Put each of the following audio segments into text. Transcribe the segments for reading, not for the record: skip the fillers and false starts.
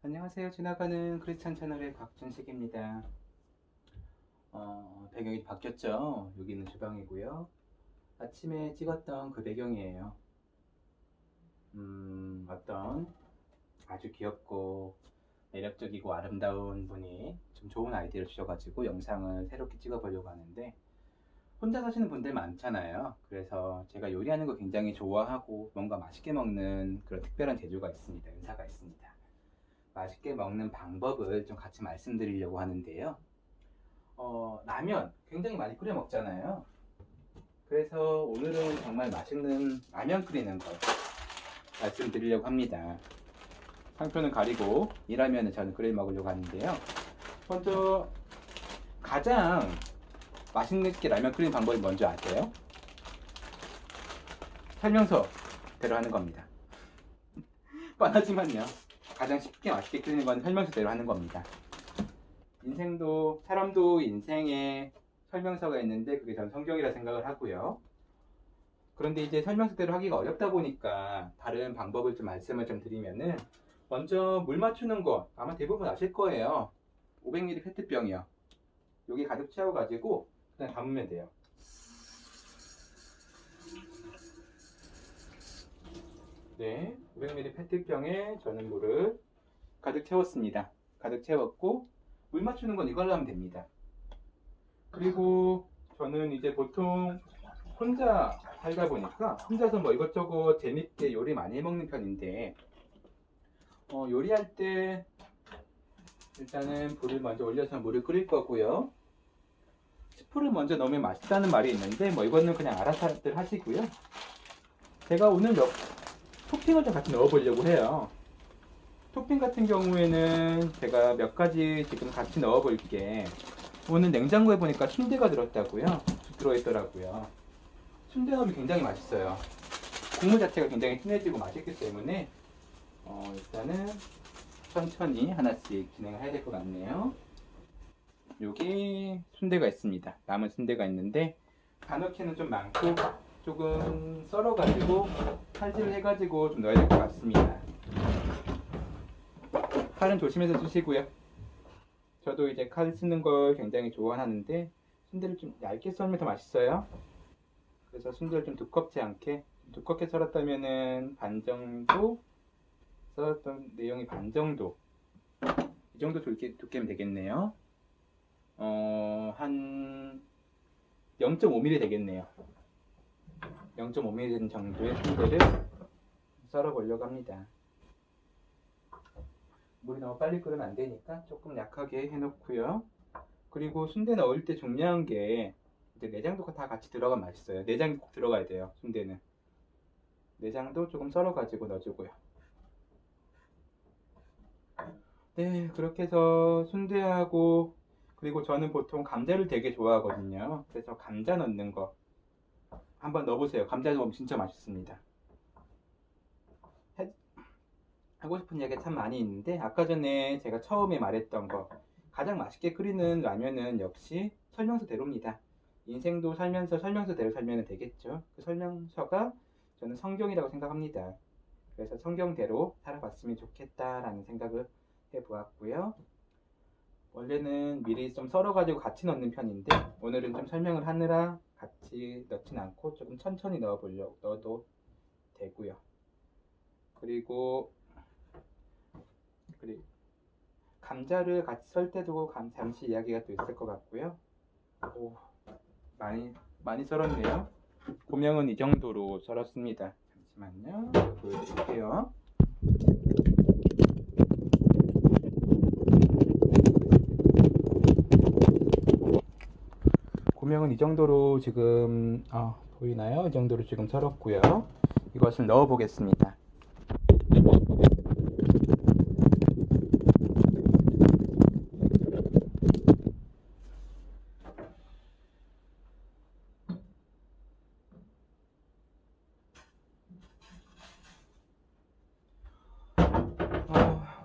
안녕하세요. 지나가는 크리스찬 채널의 곽준식입니다. 배경이 바뀌었죠? 여기는 주방이고요. 아침에 찍었던 그 배경이에요. 어떤 아주 귀엽고 매력적이고 아름다운 분이 좀 좋은 아이디어를 주셔가지고 영상을 새롭게 찍어보려고 하는데, 혼자 사시는 분들 많잖아요. 그래서 제가 요리하는 거 굉장히 좋아하고 뭔가 맛있게 먹는 그런 특별한 재주가 있습니다. 은사가 있습니다. 맛있게 먹는 방법을 좀 같이 말씀드리려고 하는데요. 라면 굉장히 많이 끓여 먹잖아요. 그래서 오늘은 정말 맛있는 라면 끓이는 걸 말씀드리려고 합니다. 상표는 가리고 이 라면을 저는 끓여 먹으려고 하는데요. 먼저 가장 맛있게 라면 끓이는 방법이 뭔지 아세요? 설명서대로 하는 겁니다. 뻔하지만요. 가장 쉽게 맛있게 끓이는 건 설명서대로 하는 겁니다. 사람도 인생에 설명서가 있는데 그게 전 성경이라 생각을 하고요. 그런데 이제 설명서대로 하기가 어렵다 보니까 다른 방법을 좀 말씀을 좀 드리면은, 먼저 물 맞추는 거 아마 대부분 아실 거예요. 500ml 페트병이요. 여기 가득 채워가지고 그냥 담으면 돼요. 네, 500ml 페트병에 저는 물을 가득 채웠습니다. 가득 채웠고 물 맞추는 건 이걸로 하면 됩니다. 그리고 저는 이제 보통 혼자 살다 보니까 혼자서 뭐 이것저것 재밌게 요리 많이 해먹는 편인데, 요리할 때 일단은 불을 먼저 올려서 물을 끓일 거고요. 스프를 먼저 넣으면 맛있다는 말이 있는데 뭐 이거는 그냥 알아서들 하시고요. 제가 오늘 토핑을 좀 같이 넣어보려고 해요. 토핑 같은 경우에는 제가 몇 가지 지금 같이 넣어볼게. 오늘 냉장고에 보니까 순대가 들어있더라고요. 순대 넣으면 굉장히 맛있어요. 국물 자체가 굉장히 진해지고 맛있기 때문에 일단은 천천히 하나씩 진행을 해야 될 것 같네요. 여기 순대가 있습니다. 남은 순대가 있는데 간어케는 좀 많고 조금 썰어가지고 칼질을 해가지고 좀 넣어야 될 것 같습니다. 칼은 조심해서 쓰시고요. 저도 이제 칼 쓰는 걸 굉장히 좋아하는데 순대를 좀 얇게 썰면 더 맛있어요. 그래서 순대를 좀 두껍지 않게, 두껍게 썰었다면은 반 정도, 썰었던 내용이 반 정도, 이 정도 두께면 되겠네요. 한 0.5mm 되겠네요. 0.5mm 되는 정도의 순대를 썰어 보려고 합니다. 물이 너무 빨리 끓으면 안 되니까 조금 약하게 해놓고요. 그리고 순대 넣을 때 중요한 게 이제 내장도 다 같이 들어가면 맛있어요. 내장이 꼭 들어가야 돼요. 순대는 내장도 조금 썰어 가지고 넣어주고요. 네, 그렇게 해서 순대하고, 그리고 저는 보통 감자를 되게 좋아하거든요. 그래서 감자 넣는 거 한번 넣어보세요. 감자 넣으면 진짜 맛있습니다. 하고 싶은 이야기가 참 많이 있는데, 아까 전에 제가 처음에 말했던 거, 가장 맛있게 끓이는 라면은 역시 설명서대로입니다. 인생도 살면서 설명서대로 살면 되겠죠. 그 설명서가 저는 성경이라고 생각합니다. 그래서 성경대로 살아봤으면 좋겠다라는 생각을 해보았고요. 원래는 미리 좀 썰어가지고 같이 넣는 편인데 오늘은 좀 설명을 하느라 같이 넣진 않고 조금 천천히 넣어도 되고요. 그리고 감자를 같이 썰 때도 잠시 이야기가 또 있을 것 같고요. 오, 많이 썰었네요. 고명은 이 정도로 썰었습니다. 잠시만요. 보여드릴게요. 고명은 이 정도로 지금 보이나요? 이 정도로 지금 썰었고요. 이것을 넣어 보겠습니다.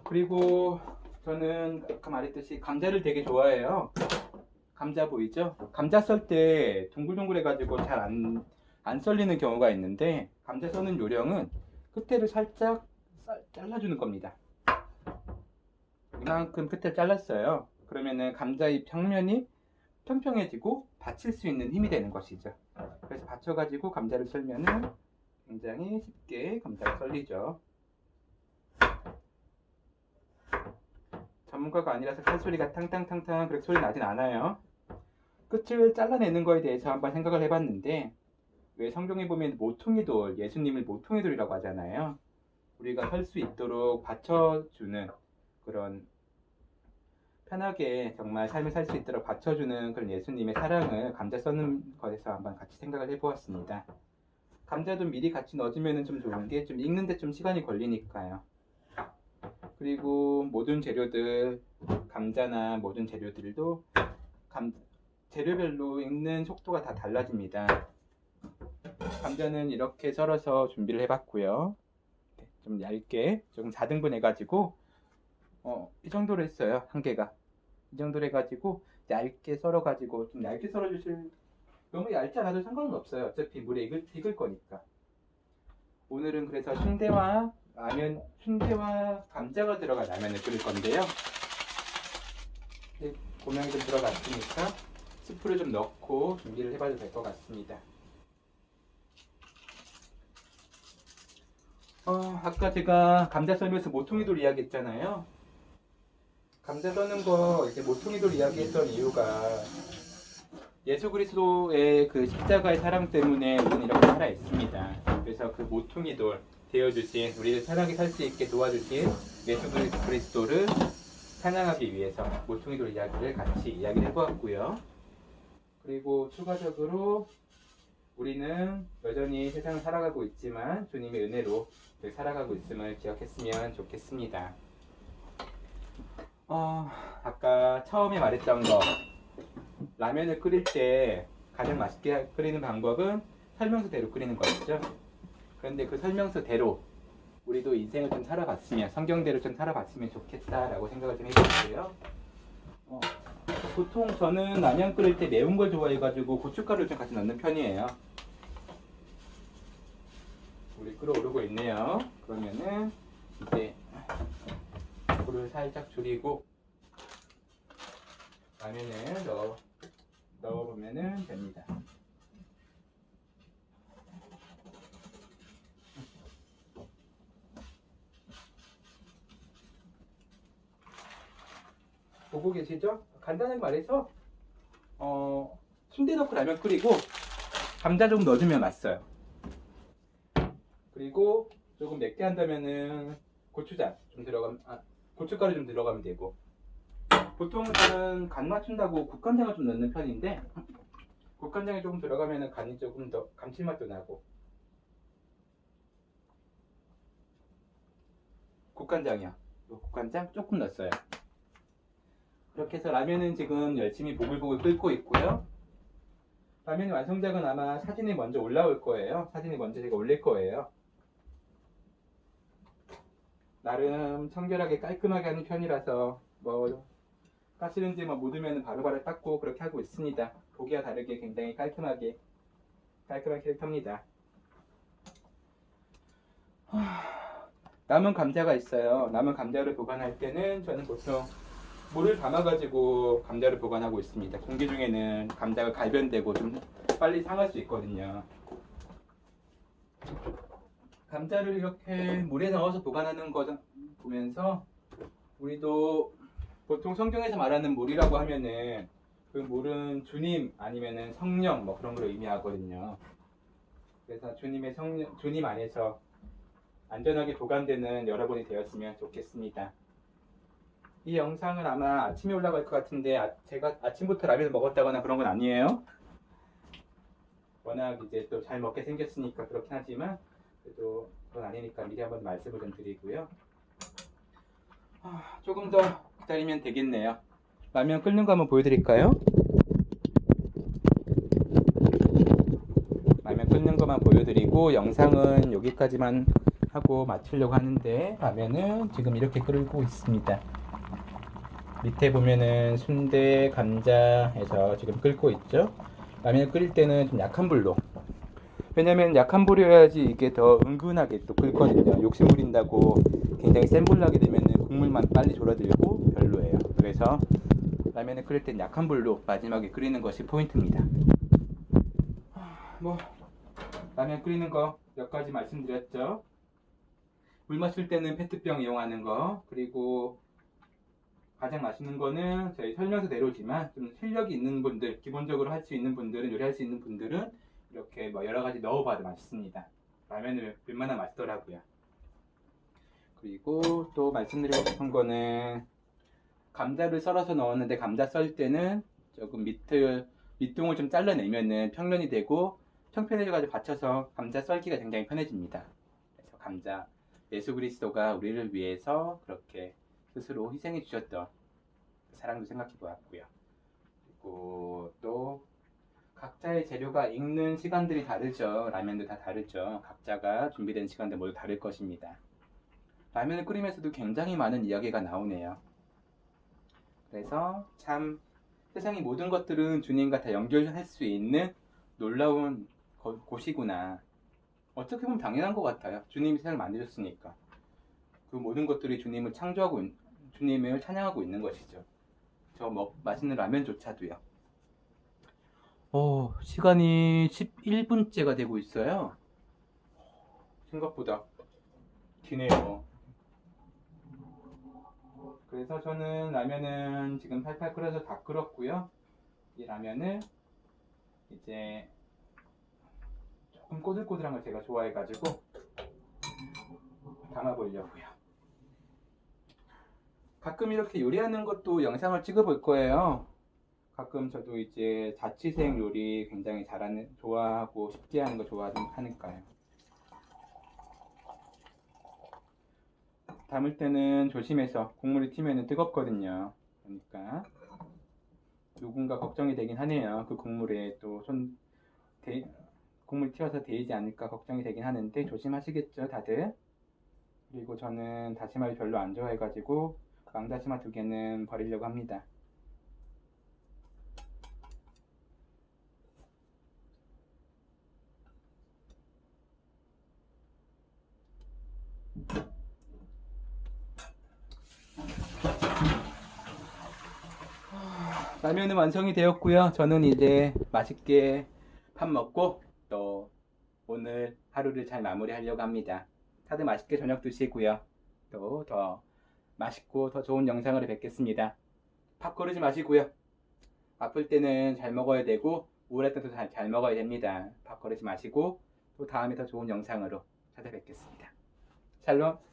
그리고 저는 아까 말했듯이 감자를 되게 좋아해요. 감자 보이죠? 감자 썰 때 둥글둥글 해가지고 잘 안 썰리는 경우가 있는데, 감자 써는 요령은 끝에를 살짝 잘라주는 겁니다. 이만큼 끝을 잘랐어요. 그러면은 감자의 평면이 평평해지고 받칠 수 있는 힘이 되는 것이죠. 그래서 받쳐가지고 감자를 썰면은 굉장히 쉽게 감자가 썰리죠. 전문가가 아니라서 칼소리가 탕탕탕탕 그렇게 소리 나진 않아요. 끝을 잘라내는 거에 대해서 한번 생각을 해봤는데, 왜 성경에 보면 모퉁이 돌, 예수님을 모퉁이 돌이라고 하잖아요. 우리가 설 수 있도록 받쳐주는 그런, 편하게 정말 삶을 살 수 있도록 받쳐주는 그런 예수님의 사랑을 감자 써는 것에서 한번 같이 생각을 해보았습니다. 감자도 미리 같이 넣어주면 좀 좋은 게, 좀 익는데 좀 시간이 걸리니까요. 그리고 모든 재료들, 감자나 모든 재료들도 재료별로 익는 속도가 다 달라집니다. 감자는 이렇게 썰어서 준비를 해봤고요. 좀 얇게, 조금 4등분 해가지고 이 정도로 했어요. 한 개가 이 정도로 해가지고 얇게 썰어가지고, 좀 얇게 썰어주실, 너무 얇지 않아도 상관은 없어요. 어차피 물에 익을 거니까. 오늘은 그래서 순대와 감자가 들어간 라면을 끓일 건데요. 고명이 좀 들어갔으니까 스프를 좀 넣고 준비를 해봐도 될 것 같습니다. 아까 제가 감자 썰면서 모퉁이 돌 이야기 했잖아요. 감자 써는 거 이렇게 모퉁이 돌 이야기했던 이유가, 예수 그리스도의 그 십자가의 사랑 때문에 우리는 이렇게 살아 있습니다. 그래서 그 모퉁이 돌 되어주신, 우리를 편하게 살 수 있게 도와주신 예수 그리스도를 찬양하기 위해서 모퉁이 돌 이야기를 같이 이야기를 해보았고요. 그리고 추가적으로 우리는 여전히 세상을 살아가고 있지만 주님의 은혜로 살아가고 있음을 기억했으면 좋겠습니다. 아까 처음에 말했던 거, 라면을 끓일 때 가장 맛있게 끓이는 방법은 설명서대로 끓이는 거였죠. 그런데 그 설명서대로 우리도 인생을 좀 살아봤으면, 성경대로 좀 살아봤으면 좋겠다라고 생각을 좀 해봤어요. 보통 저는 라면 끓일 때 매운 걸 좋아해가지고 고춧가루를 좀 같이 넣는 편이에요. 물이 끓어오르고 있네요. 그러면은 이제 불을 살짝 줄이고 라면을 넣어보면 됩니다. 보고 계시죠? 간단하게 말해서 순대 넣고 라면 끓이고 감자 좀 넣어주면 맛있어요. 그리고 조금 맵게 한다면은 고추장 좀 고춧가루 좀 들어가면 되고, 보통 저는 간 맞춘다고 국간장을 좀 넣는 편인데, 국간장이 조금 들어가면은 간이 조금 더 감칠맛도 나고. 국간장이요. 국간장 조금 넣었어요. 그렇게 해서 라면은 지금 열심히 보글보글 끓고 있고요. 라면의 완성작은 아마 사진이 먼저 올라올 거예요. 사진이 먼저 제가 올릴 거예요. 나름 청결하게 깔끔하게 하는 편이라서 가스레인지에 묻으면 바로바로 닦고 그렇게 하고 있습니다. 보기와 다르게 굉장히 깔끔한 캐릭터입니다. 남은 감자가 있어요. 남은 감자를 보관할 때는 저는 보통 물을 담아가지고 감자를 보관하고 있습니다. 공기 중에는 감자가 갈변되고 좀 빨리 상할 수 있거든요. 감자를 이렇게 물에 넣어서 보관하는 거 보면서, 우리도 보통 성경에서 말하는 물이라고 하면은 그 물은 주님 아니면은 성령 그런 걸 의미하거든요. 그래서 주님 안에서 안전하게 보관되는 여러분이 되었으면 좋겠습니다. 이 영상은 아마 아침에 올라갈 것 같은데, 제가 아침부터 라면을 먹었다거나 그런 건 아니에요. 워낙 이제 또 잘 먹게 생겼으니까 그렇긴 하지만, 그래도 그건 아니니까 미리 한번 말씀을 좀 드리고요. 조금 더 기다리면 되겠네요. 라면 끓는 거 한번 보여드릴까요? 라면 끓는 것만 보여드리고 영상은 여기까지만 하고 마치려고 하는데, 라면은 지금 이렇게 끓고 있습니다. 밑에 보면은 순대, 감자 해서 지금 끓고 있죠. 라면 끓일 때는 좀 약한 불로, 왜냐면 약한 불이어야지 이게 더 은근하게 또 끓거든요. 욕심 부린다고 굉장히 센 불 나게 되면은 국물만 빨리 졸아들고 별로예요. 그래서 라면을 끓일 땐 약한 불로 마지막에 끓이는 것이 포인트입니다. 뭐 라면 끓이는 거 몇 가지 말씀드렸죠. 물 마실 때는 페트병 이용하는 거, 그리고 가장 맛있는 거는 저희 설명서대로지만 좀 실력이 있는 분들, 기본적으로 할 수 있는 분들은, 요리할 수 있는 분들은 이렇게 뭐 여러 가지 넣어봐도 맛있습니다. 라면을 웬만하면 맛있더라고요. 그리고 또 말씀드리고 싶은 거는 감자를 썰어서 넣었는데, 감자 썰 때는 조금 밑둥을 좀 잘라내면은 평면이 되고 평평해져가지고 받쳐서 감자 썰기가 굉장히 편해집니다. 그래서 감자, 예수 그리스도가 우리를 위해서 그렇게 스스로 희생해 주셨던 그 사랑도 생각해 보았고요. 그리고 또 각자의 재료가 익는 시간들이 다르죠. 라면도 다 다르죠. 각자가 준비된 시간들 모두 다를 것입니다. 라면을 끓이면서도 굉장히 많은 이야기가 나오네요. 그래서 참 세상의 모든 것들은 주님과 다 연결할 수 있는 놀라운 곳이구나. 어떻게 보면 당연한 것 같아요. 주님이 세상을 만드셨으니까. 그 모든 것들이 주님을 창조하고, 주님을 찬양하고 있는 것이죠. 저 맛있는 라면조차도요. 시간이 11분째가 되고 있어요. 생각보다 기네요. 그래서 저는 라면은 지금 팔팔 끓여서 다 끓었고요. 이 라면을 이제 조금 꼬들꼬들한 걸 제가 좋아해가지고 담아보려고요. 가끔 이렇게 요리하는 것도 영상을 찍어 볼 거예요. 가끔 저도 이제 자취생 요리 굉장히 좋아하고 쉽게 하는 거 좋아하니까요. 담을 때는 조심해서, 국물이 튀면 뜨겁거든요. 그러니까 누군가 걱정이 되긴 하네요. 그 국물에 또 국물 튀어서 데이지 않을까 걱정이 되긴 하는데 조심하시겠죠, 다들. 그리고 저는 다시마를 별로 안 좋아해가지고 왕다시마 2개는 버리려고 합니다. 라면은 완성이 되었고요. 저는 이제 맛있게 밥 먹고 또 오늘 하루를 잘 마무리하려고 합니다. 다들 맛있게 저녁 드시고요. 또 더 맛있고 더 좋은 영상으로 뵙겠습니다. 밥 거르지 마시고요. 아플 때는 잘 먹어야 되고 우울할 때도 잘 먹어야 됩니다. 밥 거르지 마시고 또 다음에 더 좋은 영상으로 찾아뵙겠습니다. 샬롬.